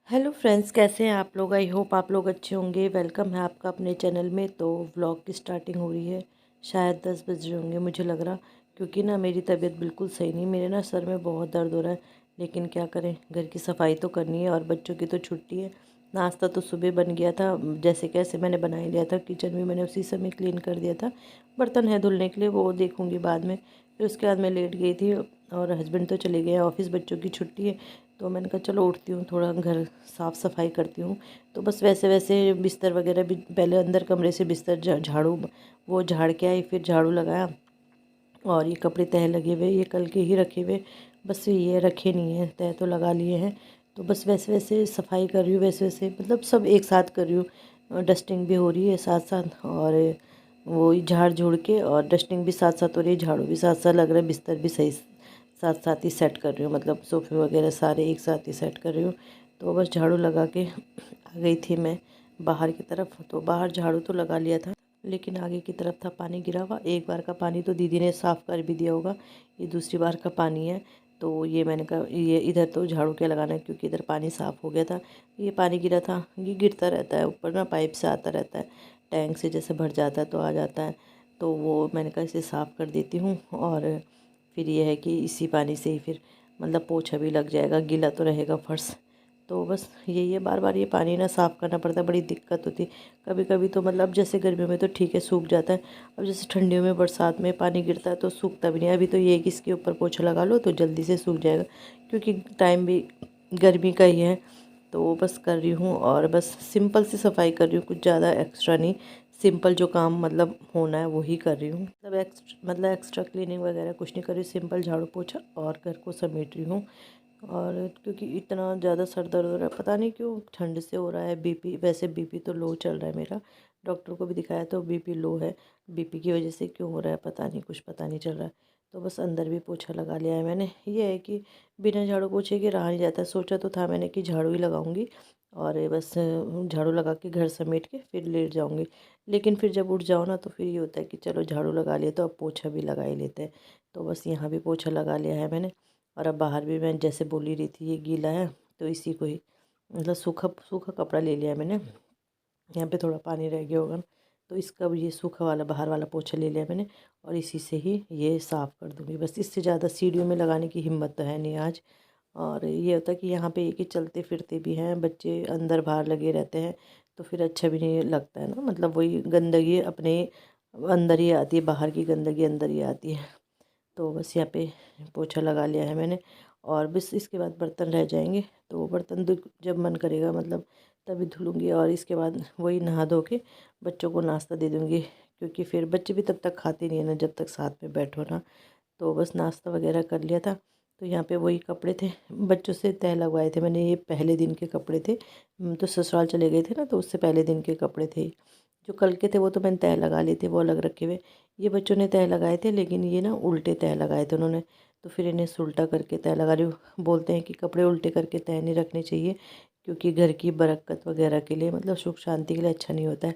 Hello friends, कैसे हैं आप लोग। आई होप आप लोग अच्छे होंगे। वेलकम है आपका अपने चैनल में। तो व्लॉग की स्टार्टिंग हो रही है। शायद 10 बज रहे होंगे मुझे लग रहा, क्योंकि ना मेरी तबीयत बिल्कुल सही नहीं। मेरे ना सर में बहुत दर्द हो रहा है, लेकिन क्या करें, घर की सफाई तो करनी है और बच्चों की तो छुट्टी है। नाश्ता तो सुबह बन गया था, जैसे कैसे मैंने बना ही लिया था। किचन भी मैंने उसी समय क्लीन कर दिया था। बर्तन है धुलने के लिए, वो देखूँगी बाद में। फिर उसके बाद मैं लेट गई थी और हस्बैंड तो चले गए ऑफिस, बच्चों की छुट्टी है। तो मैंने कहा चलो उठती हूँ, थोड़ा घर साफ़ सफाई करती हूँ। तो बस वैसे वैसे बिस्तर वगैरह भी पहले अंदर कमरे से बिस्तर झाड़ू वो झाड़ के आई, फिर झाड़ू लगाया। और ये कपड़े तह लगे हुए, ये कल के ही रखे हुए, बस ये रखे नहीं हैं, तह तो लगा लिए हैं। तो बस वैसे वैसे सफाई कर रही हूँ, वैसे वैसे मतलब सब एक साथ कर रही हूँ। डस्टिंग भी हो रही है साथ साथ, और वो झाड़ झूड़ के और डस्टिंग भी साथ साथ हो रही है, झाड़ू भी साथ साथ लग रहा है, बिस्तर भी सही साथ साथ ही सेट कर रही हूँ। मतलब सोफ़े वगैरह सारे एक साथ ही सेट कर रही हूँ। तो बस झाड़ू लगा के आ गई थी मैं बाहर की तरफ। तो बाहर झाड़ू तो लगा लिया था, लेकिन आगे की तरफ था पानी गिरा हुआ। एक बार का पानी तो दीदी ने साफ़ कर भी दिया होगा, ये दूसरी बार का पानी है। तो ये मैंने कहा ये इधर तो झाड़ू क्या लगाना है, क्योंकि इधर पानी साफ़ हो गया था। ये पानी गिरा था, ये गिरता रहता है ऊपर ना, पाइप से आता रहता है, टैंक से जैसे भर जाता है तो आ जाता है। तो वो मैंने कहा इसे साफ़ कर देती हूँ। और फिर ये है कि इसी पानी से ही फिर मतलब पोछा भी लग जाएगा, गीला तो रहेगा फर्श। तो बस यही है, बार बार ये पानी ना साफ़ करना पड़ता है, बड़ी दिक्कत होती है। कभी कभी तो मतलब जैसे गर्मियों में तो ठीक है सूख जाता है, अब जैसे ठंडियों में बरसात में पानी गिरता है तो सूखता भी नहीं। अभी तो ये है कि इसके ऊपर पोछा लगा लो तो जल्दी से सूख जाएगा, क्योंकि टाइम भी गर्मी का ही है। तो बस कर रही हूँ, और बस सिंपल सी सफाई कर रही हूँ, कुछ ज़्यादा एक्स्ट्रा नहीं। सिंपल जो काम मतलब होना है वही कर रही हूँ। मतलब एक्स्ट्रा क्लीनिंग वगैरह कुछ नहीं कर रही, सिंपल झाड़ू पोछा और घर को समेट रही हूँ। और क्योंकि इतना ज़्यादा सर दर्द हो रहा है, पता नहीं क्यों, ठंड से हो रहा है। बीपी, वैसे बीपी तो लो चल रहा है मेरा, डॉक्टर को भी दिखाया तो बीपी लो है। बीपी की वजह से क्यों हो रहा है पता नहीं, कुछ पता नहीं चल रहा है। तो बस अंदर भी पोछा लगा लिया है मैंने। ये है कि बिना झाड़ू पोछे के रहा नहीं जाता। सोचा तो था मैंने कि झाड़ू ही लगाऊंगी, और ये बस झाड़ू लगा के घर समेट के फिर लेट जाऊंगी। लेकिन फिर जब उठ जाओ ना तो फिर ये होता है कि चलो झाड़ू लगा लिया तो अब पोछा भी लगा ही लेते हैं। तो बस यहाँ भी पोछा लगा लिया है मैंने। और अब बाहर भी मैं जैसे बोली रही थी, ये गीला है तो इसी को ही मतलब सूखा सूखा कपड़ा ले लिया है मैंने। यहाँ पे थोड़ा पानी रह गया होगा ना, तो इसका भी ये सूखा वाला बाहर वाला पोछा ले लिया मैंने, और इसी से ही ये साफ़ कर दूँगी। बस इससे ज़्यादा सीढ़ियों में लगाने की हिम्मत तो है नहीं आज। और ये होता है कि यहाँ पे एक ही चलते फिरते भी हैं बच्चे, अंदर बाहर लगे रहते हैं, तो फिर अच्छा भी नहीं लगता है ना। मतलब वही गंदगी अपने अंदर ही आती है, बाहर की गंदगी अंदर ही आती है। तो बस यहाँ पे पोछा लगा लिया है मैंने, और बस इसके बाद बर्तन रह जाएंगे। तो बर्तन जब मन करेगा मतलब तभी धुलूँगी, और इसके बाद वही नहा धो के बच्चों को नाश्ता दे दूँगी, क्योंकि फिर बच्चे भी तब तक खाते नहीं है ना जब तक साथ में बैठो ना। तो बस नाश्ता वगैरह कर लिया था। तो यहाँ पे वही कपड़े थे, बच्चों से तह लगवाए थे मैंने, ये पहले दिन के कपड़े थे। तो ससुराल चले गए थे ना, तो उससे पहले दिन के कपड़े थे। जो कल के थे वो तो मैंने तह लगा लिए थे, वो अलग रखे हुए। ये बच्चों ने तह लगाए थे, लेकिन ये ना उल्टे तह लगाए थे उन्होंने। तो फिर इन्हें उल्टा करके तह लगा रही हूँ। बोलते हैं कि कपड़े उल्टे करके तह नहीं रखने चाहिए, क्योंकि घर की बरकत वगैरह के लिए, मतलब सुख शांति के लिए अच्छा नहीं होता है।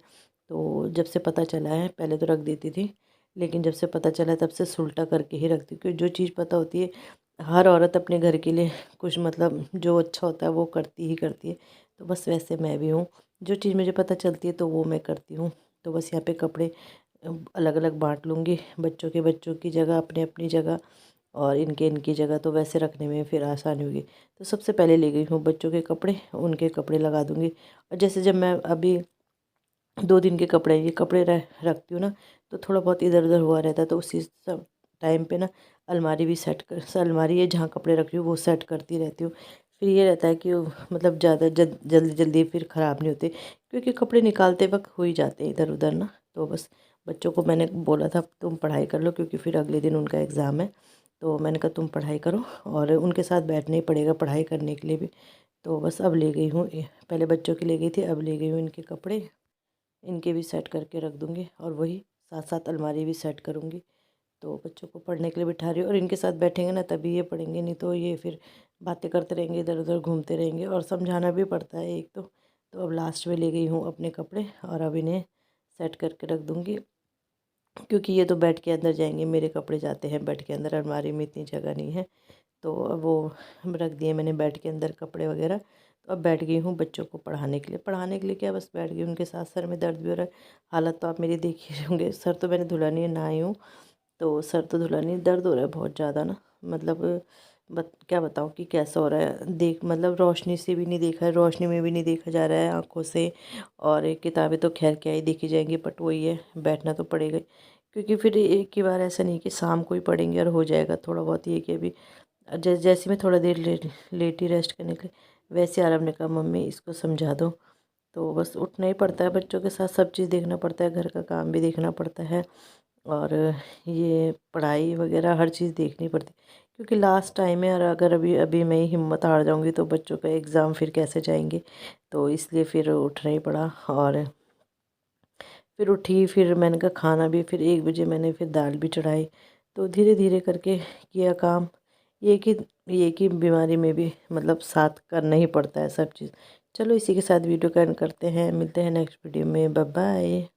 तो जब से पता चला है, पहले तो रख देती थी, लेकिन जब से पता चला तब से उल्टा करके ही रखती हूँ। क्योंकि जो चीज़ पता होती है, हर औरत अपने घर के लिए कुछ मतलब जो अच्छा होता है वो करती ही करती है। तो बस वैसे मैं भी हूँ, जो चीज़ मुझे पता चलती है तो वो मैं करती हूँ। तो बस यहाँ पे कपड़े अलग अलग बांट लूँगी, बच्चों की जगह, अपने अपनी जगह, और इनके इनकी जगह, तो वैसे रखने में फिर आसानी होगी। तो सबसे पहले ले गई हूँ बच्चों के कपड़े, उनके कपड़े लगा दूँगी। और जैसे जब मैं अभी 2 दिन के कपड़े, ये कपड़े रखती हूँ ना, तो थोड़ा बहुत इधर उधर हुआ रहता है, तो उसी सब टाइम पे ना अलमारी भी अलमारी है जहाँ कपड़े रख रही हूँ वो सेट करती रहती हूँ। फिर ये रहता है कि मतलब ज़्यादा जल्दी जल्दी फिर ख़राब नहीं होते, क्योंकि कपड़े निकालते वक्त हो ही जाते हैं इधर उधर ना। तो बस बच्चों को मैंने बोला था तुम पढ़ाई कर लो, क्योंकि फिर अगले दिन उनका एग्ज़ाम है। तो मैंने कहा तुम पढ़ाई करो, और उनके साथ बैठना ही पड़ेगा पढ़ाई करने के लिए भी। तो बस अब ले गई हूँ, पहले बच्चों की ले गई थी, अब ले गई हूँ इनके कपड़े। इनके भी सेट करके रख दूँगी, और वही साथ साथ अलमारी भी सेट करूँगी। तो बच्चों को पढ़ने के लिए बिठा रही हूँ, और इनके साथ बैठेंगे ना तभी ये पढ़ेंगे, नहीं तो ये फिर बातें करते रहेंगे, इधर उधर घूमते रहेंगे, और समझाना भी पड़ता है एक तो अब लास्ट में ले गई हूँ अपने कपड़े, और अब इन्हें सेट करके रख दूँगी। क्योंकि ये तो बैठ के अंदर जाएंगे, मेरे कपड़े जाते हैं बैठ के अंदर, अलमारी में इतनी जगह नहीं है। तो अब वो रख दिए मैंने बैठ के अंदर कपड़े वगैरह। तो अब बैठ गई हूँ बच्चों को पढ़ाने के लिए क्या, बस बैठ गई उनके साथ। सर में दर्द भी हो रहा है, हालत तो आप मेरी देख ही रहे होंगे। सर तो मैंने धुला नहीं है, नहाई हूँ तो सर तो धुला नहीं, दर्द हो रहा है बहुत ज़्यादा ना। मतलब क्या बताऊँ कि कैसा हो रहा है, देख मतलब रोशनी से भी नहीं देखा, रोशनी में भी नहीं देखा जा रहा है आँखों से। और एक किताबें तो खैर क्या ही देखी जाएंगी, बट वही है, बैठना तो पड़ेगा ही। क्योंकि फिर एक ही बार ऐसा नहीं कि शाम को ही पढ़ेंगे और हो जाएगा। थोड़ा बहुत ये कि अभी जैसे मैं थोड़ा देर लेटी रेस्ट करने के लिए, वैसे आराम ने कहा मम्मी इसको समझा दो। तो बस उठना ही पड़ता है, बच्चों के साथ सब चीज़ देखना पड़ता है, घर का काम भी देखना पड़ता है और ये पढ़ाई वगैरह हर चीज़ देखनी पड़ती है। क्योंकि लास्ट टाइम है और अगर अभी अभी मैं ही हिम्मत हार जाऊंगी तो बच्चों का एग्ज़ाम फिर कैसे जाएंगे। तो इसलिए फिर उठना ही पड़ा। और फिर उठी, फिर मैंने कहा खाना भी, फिर 1 बजे मैंने फिर दाल भी चढ़ाई। तो धीरे धीरे करके किया काम। ये कि बीमारी में भी मतलब साथ करना ही पड़ता है सब चीज़। चलो इसी के साथ वीडियो का एंड करते हैं, मिलते हैं नेक्स्ट वीडियो में, बाय बाय।